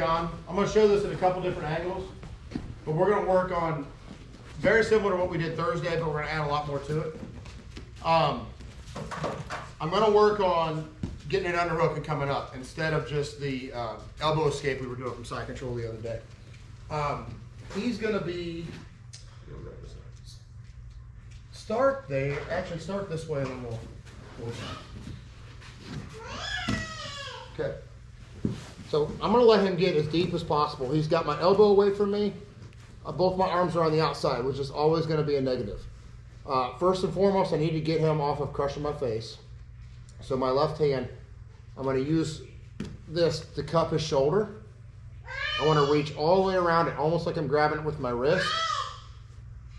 John. I'm going to show this in a couple different angles, but we're going to work on very similar to what we did Thursday, but we're going to add a lot more to it. I'm going to work on getting an underhook and coming up instead of just the elbow escape we were doing from side control the other day. He's going to be, start there, actually start this way and then we'll okay. So I'm going to let him get as deep as possible. He's got my elbow away from me. Both my arms are on the outside, which is always going to be a negative. First and foremost, I need to get him off of crushing my face. So my left hand, I'm going to use this to cup his shoulder. I want to reach all the way around it, almost like I'm grabbing it with my wrist.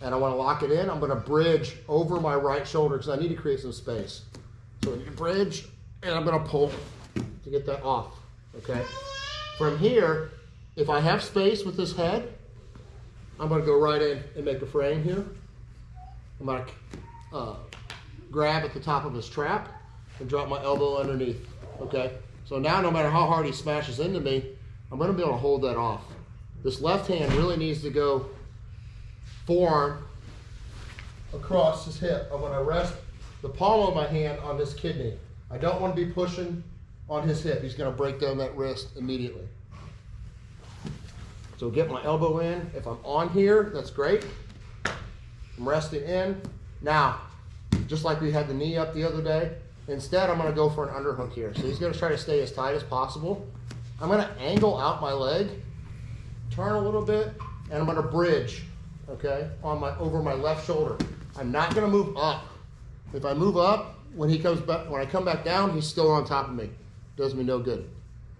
And I want to lock it in. I'm going to bridge over my right shoulder because I need to create some space. So I need to bridge, and I'm going to pull to get that off, okay? From here, if I have space with this head, I'm going to go right in and make a frame here. I'm going to grab at the top of his trap and drop my elbow underneath, okay? So now no matter how hard he smashes into me, I'm going to be able to hold that off. This left hand really needs to go forearm across his hip. I'm going to rest the palm of my hand on this kidney. I don't want to be pushing on his hip. He's going to break down that wrist immediately. So get my elbow in. If I'm on here, that's great. I'm resting in. Now, just like we had the knee up the other day, instead I'm going to go for an underhook here. So he's going to try to stay as tight as possible. I'm going to angle out my leg, turn a little bit, and I'm going to bridge, okay, on over my left shoulder. I'm not going to move up. If I move up, when I come back down, he's still on top of me. Does me no good.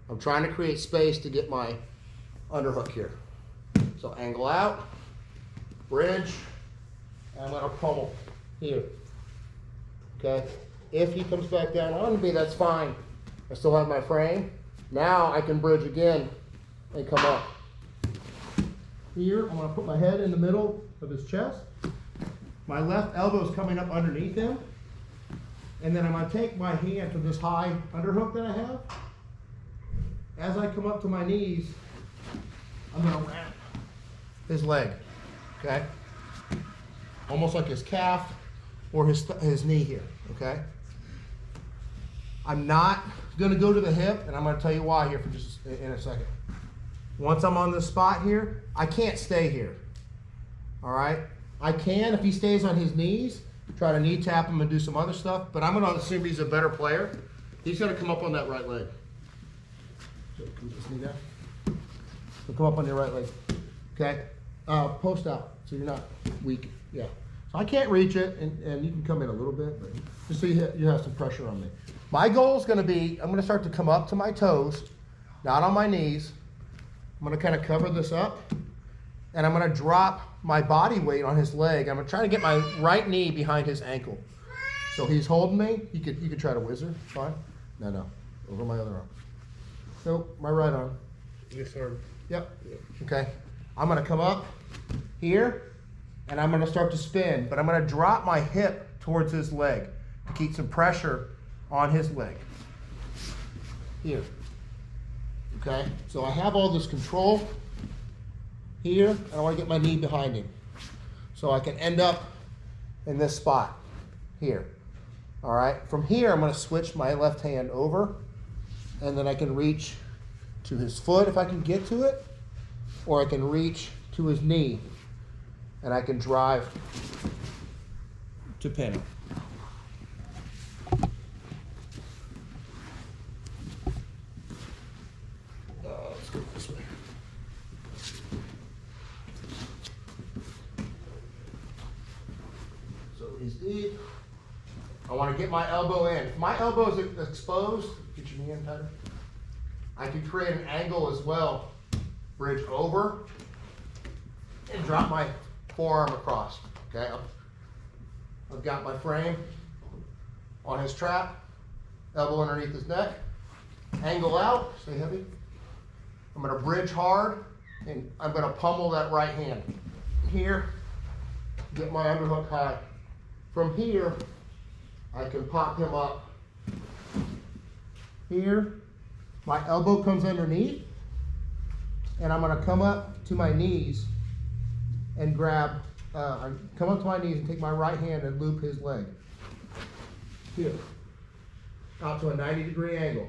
I'm trying to create space to get my underhook here. So angle out, bridge, and I'm going to pummel here. Okay? If he comes back down on me, that's fine. I still have my frame. Now I can bridge again and come up. Here, I'm going to put my head in the middle of his chest. My left elbow is coming up underneath him. And then I'm going to take my hand to this high underhook that I have. As I come up to my knees, I'm going to wrap his leg, okay? Almost like his calf or his knee here, okay? I'm not going to go to the hip, and I'm going to tell you why here for just in a second. Once I'm on this spot here, I can't stay here, all right? I can, if he stays on his knees, try to knee tap him and do some other stuff, but I'm going to assume he's a better player. He's going to come up on that right leg. So can you just knee down? So come up on your right leg, okay? Post out, so you're not weak, yeah. So I can't reach it, and you can come in a little bit, but just so you have some pressure on me. My goal is going to be, I'm going to start to come up to my toes, not on my knees. I'm going to kind of cover this up, and I'm going to drop my body weight on his leg. I'm going to try to get my right knee behind his ankle. So he's holding me. You could try to whizzer, fine. No, over my other arm. Nope, my right arm. This arm. Yep. Okay. I'm going to come up here, and I'm going to start to spin, but I'm going to drop my hip towards his leg to keep some pressure on his leg. Here. Okay. So I have all this control here, and I want to get my knee behind him. So I can end up in this spot here. All right. From here, I'm going to switch my left hand over, and then I can reach to his foot if I can get to it, or I can reach to his knee, and I can drive to pin him. Let's go this way. So he's deep. I want to get my elbow in. If my elbow is exposed, get your knee in tighter. I can create an angle as well. Bridge over and drop my forearm across. Okay, I've got my frame on his trap, elbow underneath his neck, angle out, stay heavy. I'm going to bridge hard, and I'm going to pummel that right hand. Here, get my underhook high. From here, I can pop him up. Here, my elbow comes underneath, and I'm gonna come up to my knees and grab, come up to my knees and take my right hand and loop his leg. Here, out to a 90-degree angle.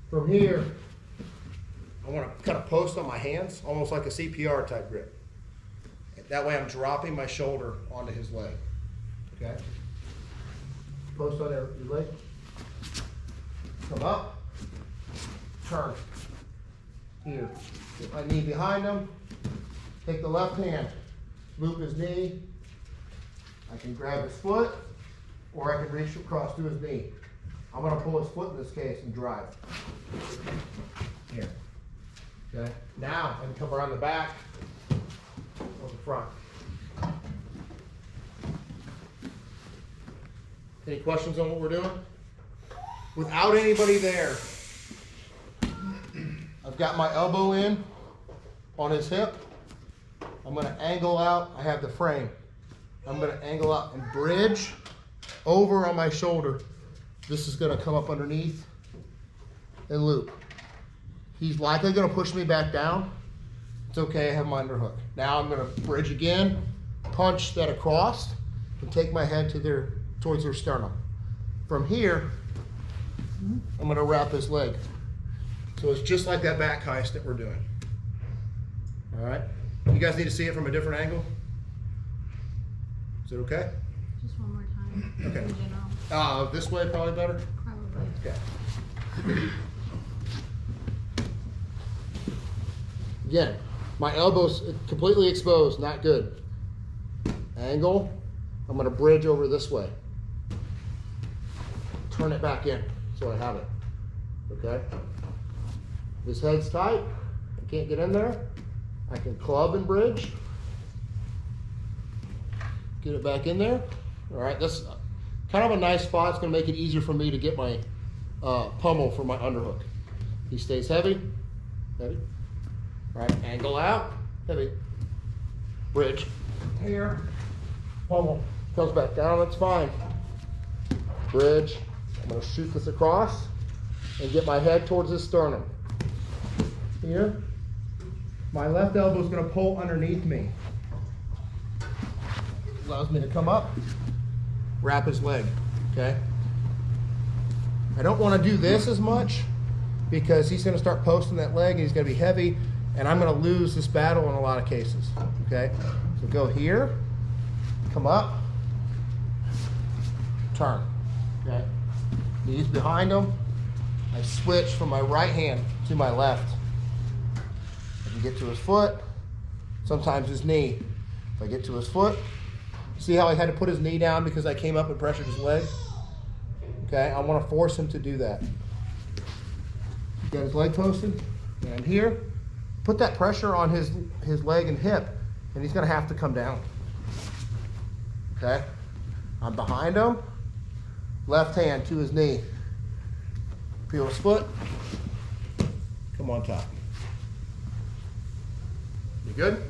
From here, I wanna kind of post on my hands, almost like a CPR type grip. That way I'm dropping my shoulder onto his leg, okay? Post on your leg. Come up, turn. Here, get my knee behind him. Take the left hand, loop his knee. I can grab his foot, or I can reach across to his knee. I'm gonna pull his foot in this case and drive. Here, okay? Now I can come around the back or the front. Any questions on what we're doing? Without anybody there, I've got my elbow in on his hip. I'm gonna angle out, I have the frame. I'm gonna angle out and bridge over on my shoulder. This is gonna come up underneath and loop. He's likely gonna push me back down. It's okay, I have my underhook. Now I'm gonna bridge again, punch that across, and take my head to towards their sternum. From here, I'm gonna wrap his leg. So it's just like that back heist that we're doing. All right, you guys need to see it from a different angle? Is it okay? Just one more time. Okay. In general. This way probably better? Probably. Okay. Again, my elbow's completely exposed, not good. Angle, I'm gonna bridge over this way. Turn it back in, so I have it, okay? His head's tight, I can't get in there. I can club and bridge. Get it back in there. All right, that's kind of a nice spot. It's gonna make it easier for me to get my pummel for my underhook. He stays heavy, heavy. All right, angle out, heavy. Bridge, here, pummel, comes back down, that's fine. Bridge, I'm gonna shoot this across and get my head towards his sternum. Here, my left elbow is gonna pull underneath me. Allows me to come up, wrap his leg, okay? I don't wanna do this as much because he's gonna start posting that leg and he's gonna be heavy and I'm gonna lose this battle in a lot of cases, okay? So go here, come up, turn, okay? Knees behind him. I switch from my right hand to my left. I can get to his foot, sometimes his knee. If I get to his foot, see how I had to put his knee down because I came up and pressured his leg? Okay, I want to force him to do that. Got his leg posted, and I'm here. Put that pressure on his leg and hip, and he's gonna have to come down. Okay, I'm behind him, left hand to his knee. Peel his foot, come on top. You good?